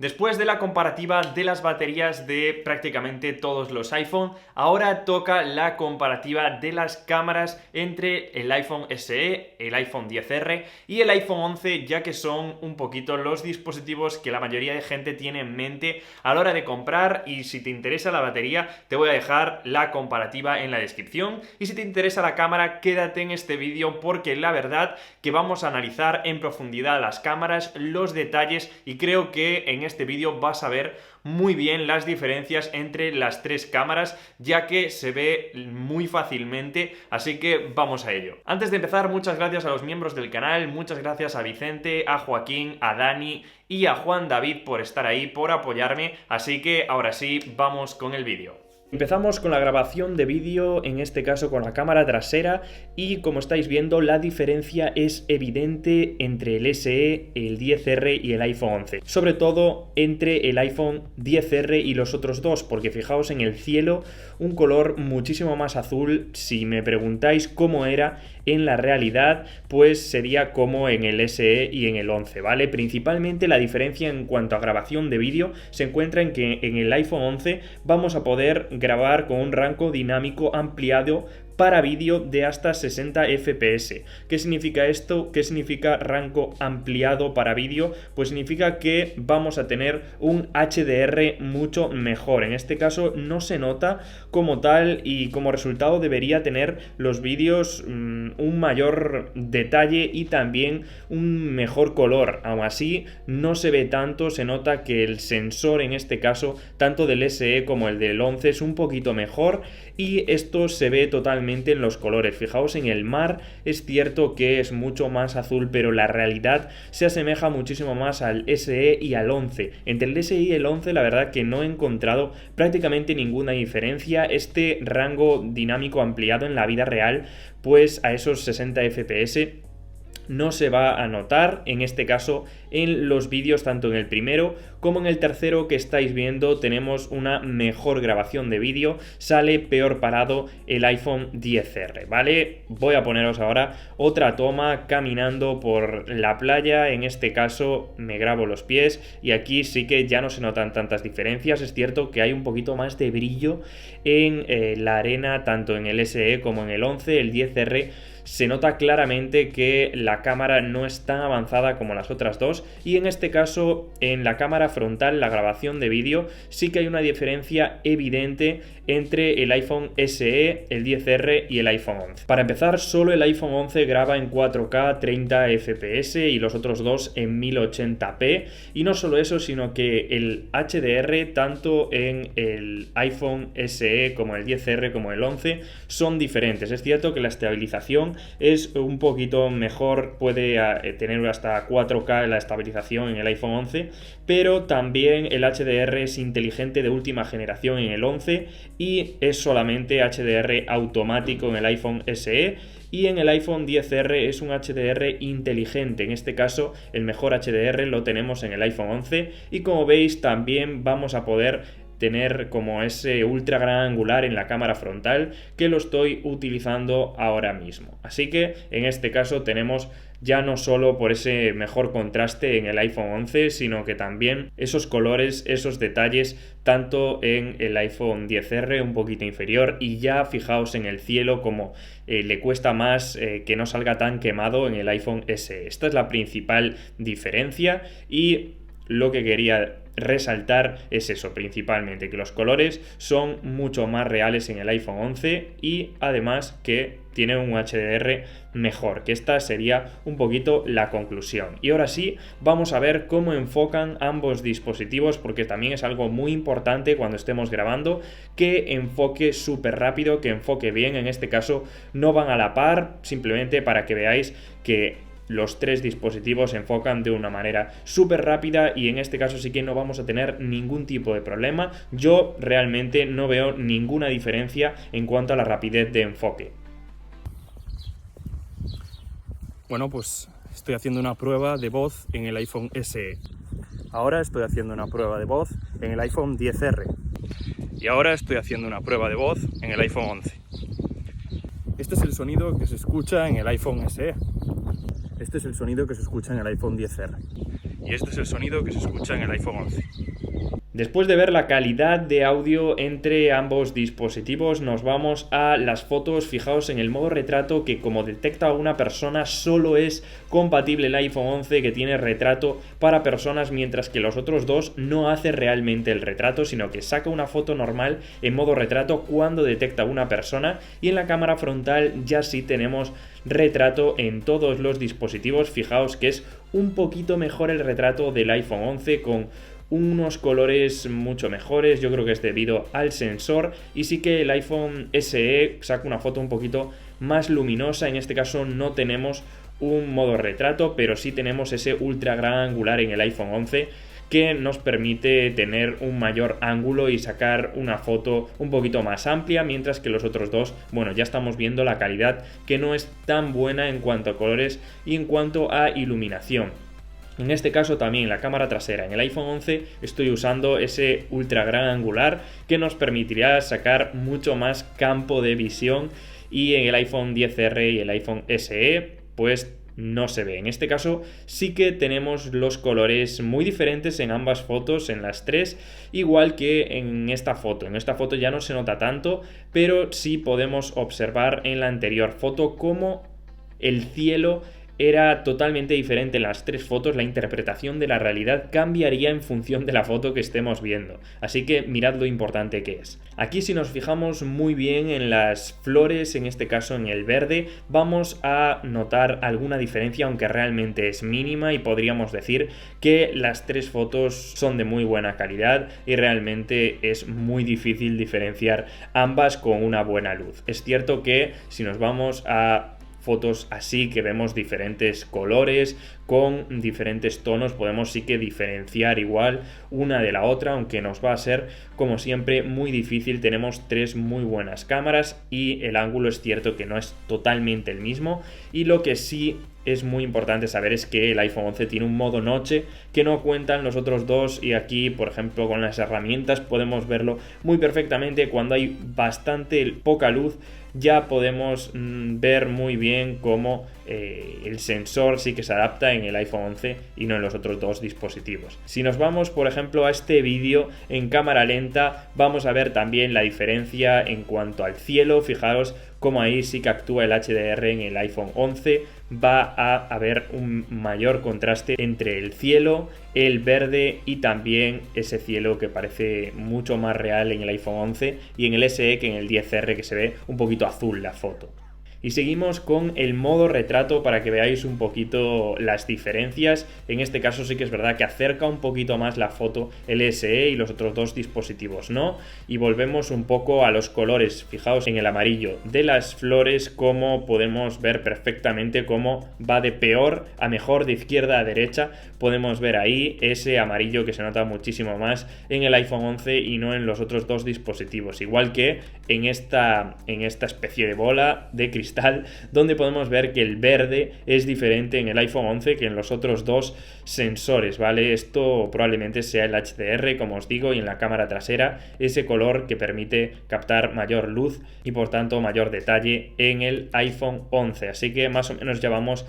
Después de la comparativa de las baterías de prácticamente todos los iPhone, ahora toca la comparativa de las cámaras entre el iPhone SE, el iPhone XR y el iPhone 11, ya que son un poquito los dispositivos que la mayoría de gente tiene en mente a la hora de comprar. Y si te interesa la batería, te voy a dejar la comparativa en la descripción, y si te interesa la cámara, quédate en este vídeo porque la verdad que vamos a analizar en profundidad las cámaras, los detalles, y creo que en este vídeo vas a ver muy bien las diferencias entre las tres cámaras, ya que se ve muy fácilmente, así que vamos a ello. Antes de empezar, muchas gracias a los miembros del canal, muchas gracias a Vicente, a Joaquín, a Dani y a Juan David por estar ahí, por apoyarme, así que ahora sí, vamos con el vídeo. Empezamos con la grabación de vídeo, en este caso con la cámara trasera, y como estáis viendo la diferencia es evidente entre el SE, el XR y el iPhone 11. Sobre todo entre el iPhone XR y los otros dos, porque fijaos en el cielo, un color muchísimo más azul. Si me preguntáis cómo era en la realidad, pues sería como en el SE y en el 11, ¿vale? Principalmente la diferencia en cuanto a grabación de vídeo se encuentra en que en el iPhone 11 vamos a poder grabar con un rango dinámico ampliado para vídeo de hasta 60 FPS. ¿Qué significa esto? ¿Qué significa rango ampliado para vídeo? Pues significa que vamos a tener un HDR mucho mejor. En este caso no se nota como tal, y como resultado debería tener los vídeos un mayor detalle y también un mejor color. Aún así no se ve tanto, se nota que el sensor en este caso, tanto del SE como el del 11, es un poquito mejor, y esto se ve totalmente en los colores. Fijaos en el mar, es cierto que es mucho más azul, pero la realidad se asemeja muchísimo más al SE y al 11. Entre el SE y el 11 la verdad que no he encontrado prácticamente ninguna diferencia. Este rango dinámico ampliado en la vida real, pues a esos 60 FPS no se va a notar, en este caso en los vídeos, tanto en el primero como en el tercero que estáis viendo tenemos una mejor grabación de vídeo, sale peor parado el iPhone XR, ¿vale? Voy a poneros ahora otra toma caminando por la playa, en este caso me grabo los pies y aquí sí que ya no se notan tantas diferencias. Es cierto que hay un poquito más de brillo en la arena, tanto en el SE como en el 11, el XR se nota claramente que la cámara no es tan avanzada como las otras dos, y en este caso en la cámara frontal, la grabación de vídeo, sí que hay una diferencia evidente entre el iPhone SE, el XR y el iPhone 11. Para empezar, solo el iPhone 11 graba en 4K 30 FPS y los otros dos en 1080p, y no solo eso, sino que el HDR tanto en el iPhone SE como el XR como el 11 son diferentes. Es cierto que la estabilización es un poquito mejor, puede tener hasta 4K la estabilización en el iPhone 11, pero también el HDR es inteligente de última generación en el 11 y es solamente HDR automático en el iPhone SE, y en el iPhone XR es un HDR inteligente. En este caso el mejor HDR lo tenemos en el iPhone 11, y como veis también vamos a poder tener como ese ultra gran angular en la cámara frontal, que lo estoy utilizando ahora mismo. Así que en este caso tenemos ya no solo por ese mejor contraste en el iPhone 11, sino que también esos colores, esos detalles, tanto en el iPhone XR un poquito inferior, y ya fijaos en el cielo como le cuesta más que no salga tan quemado en el iPhone SE. Esta es la principal diferencia, y lo que quería resaltar es eso principalmente, que los colores son mucho más reales en el iPhone 11 y además que tiene un HDR mejor, que esta sería un poquito la conclusión. Y ahora sí, vamos a ver cómo enfocan ambos dispositivos, porque también es algo muy importante cuando estemos grabando, que enfoque súper rápido, que enfoque bien. En este caso no van a la par, simplemente para que veáis que los tres dispositivos enfocan de una manera súper rápida, y en este caso sí que no vamos a tener ningún tipo de problema. Yo realmente no veo ninguna diferencia en cuanto a la rapidez de enfoque. Bueno, pues estoy haciendo una prueba de voz en el iPhone SE. Ahora estoy haciendo una prueba de voz en el iPhone XR. Y ahora estoy haciendo una prueba de voz en el iPhone 11. Este es el sonido que se escucha en el iPhone SE. Este es el sonido que se escucha en el iPhone XR. Y este es el sonido que se escucha en el iPhone 11. Después de ver la calidad de audio entre ambos dispositivos, nos vamos a las fotos. Fijaos en el modo retrato, que como detecta a una persona solo es compatible el iPhone 11, que tiene retrato para personas, mientras que los otros dos no hace realmente el retrato, sino que saca una foto normal en modo retrato cuando detecta a una persona. Y en la cámara frontal ya sí tenemos retrato en todos los dispositivos. Fijaos que es un poquito mejor el retrato del iPhone 11, con unos colores mucho mejores. Yo creo que es debido al sensor, y sí que el iPhone SE saca una foto un poquito más luminosa. En este caso no tenemos un modo retrato, pero sí tenemos ese ultra gran angular en el iPhone 11 que nos permite tener un mayor ángulo y sacar una foto un poquito más amplia, mientras que los otros dos, bueno, ya estamos viendo la calidad que no es tan buena en cuanto a colores y en cuanto a iluminación. En este caso también la cámara trasera en el iPhone 11 estoy usando ese ultra gran angular que nos permitirá sacar mucho más campo de visión, y en el iPhone XR y el iPhone SE pues no se ve. En este caso sí que tenemos los colores muy diferentes en ambas fotos, en las tres, igual que en esta foto. En esta foto ya no se nota tanto, pero sí podemos observar en la anterior foto cómo el cielo era totalmente diferente en las tres fotos. La interpretación de la realidad cambiaría en función de la foto que estemos viendo. Así que mirad lo importante que es. Aquí, si nos fijamos muy bien en las flores, en este caso en el verde, vamos a notar alguna diferencia, aunque realmente es mínima, y podríamos decir que las tres fotos son de muy buena calidad y realmente es muy difícil diferenciar ambas con una buena luz. Es cierto que si nos vamos a fotos así, que vemos diferentes colores con diferentes tonos, podemos sí que diferenciar igual una de la otra, aunque nos va a ser como siempre muy difícil. Tenemos tres muy buenas cámaras y el ángulo es cierto que no es totalmente el mismo, y lo que sí es muy importante saber es que el iPhone 11 tiene un modo noche que no cuentan los otros dos, y aquí por ejemplo con las herramientas podemos verlo muy perfectamente. Cuando hay bastante poca luz ya podemos ver muy bien cómo el sensor sí que se adapta en el iPhone 11 y no en los otros dos dispositivos. Si nos vamos por ejemplo a este vídeo en cámara lenta, vamos a ver también la diferencia en cuanto al cielo. Fijaros cómo ahí sí que actúa el HDR en el iPhone 11. Va a haber un mayor contraste entre el cielo, el verde y también ese cielo que parece mucho más real en el iPhone 11 y en el SE que en el XR, que se ve un poquito azul la foto. Y seguimos con el modo retrato para que veáis un poquito las diferencias. En este caso sí que es verdad que acerca un poquito más la foto el SE y los otros dos dispositivos no. Y volvemos un poco a los colores. Fijaos en el amarillo de las flores, cómo podemos ver perfectamente cómo va de peor a mejor, de izquierda a derecha. Podemos ver ahí ese amarillo que se nota muchísimo más en el iPhone 11 y no en los otros dos dispositivos. Igual que en esta especie de bola de cristal, donde podemos ver que el verde es diferente en el iPhone 11 que en los otros dos sensores, ¿vale? Esto probablemente sea el HDR, como os digo, y en la cámara trasera ese color que permite captar mayor luz y por tanto mayor detalle en el iPhone 11. Así que más o menos ya vamos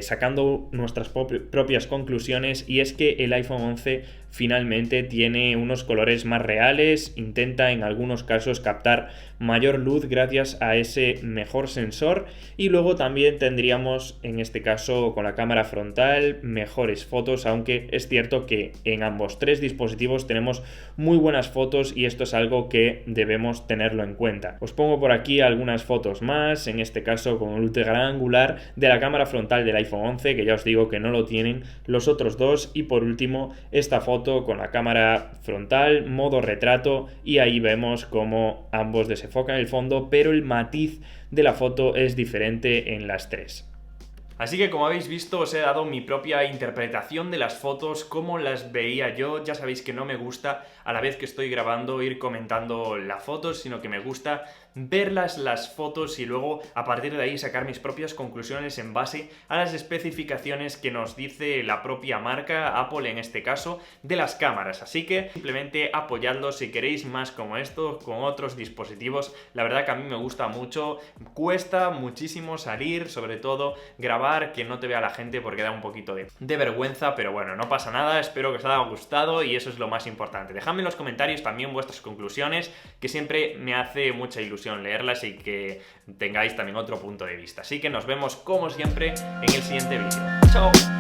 sacando nuestras propias conclusiones, y es que el iPhone 11 finalmente tiene unos colores más reales, intenta en algunos casos captar mayor luz gracias a ese mejor sensor, y luego también tendríamos en este caso con la cámara frontal mejores fotos, aunque es cierto que en ambos tres dispositivos tenemos muy buenas fotos y esto es algo que debemos tenerlo en cuenta. Os pongo por aquí algunas fotos más, en este caso con el ultra gran angular de la cámara frontal del iPhone 11, que ya os digo que no lo tienen los otros dos, y por último esta foto con la cámara frontal, modo retrato, y ahí vemos cómo ambos desenfocan el fondo, pero el matiz de la foto es diferente en las tres. Así que como habéis visto os he dado mi propia interpretación de las fotos, cómo las veía yo. Ya sabéis que no me gusta a la vez que estoy grabando ir comentando la foto, sino que me gusta verlas las fotos y luego a partir de ahí sacar mis propias conclusiones en base a las especificaciones que nos dice la propia marca, Apple en este caso, de las cámaras. Así que simplemente apoyadlo si queréis más como esto, con otros dispositivos. La verdad que a mí me gusta mucho, cuesta muchísimo salir, sobre todo grabar, que no te vea la gente porque da un poquito de vergüenza, pero bueno, no pasa nada, espero que os haya gustado y eso es lo más importante. Dejadme en los comentarios también vuestras conclusiones, que siempre me hace mucha ilusión leerlas y que tengáis también otro punto de vista. Así que nos vemos como siempre en el siguiente vídeo. ¡Chao!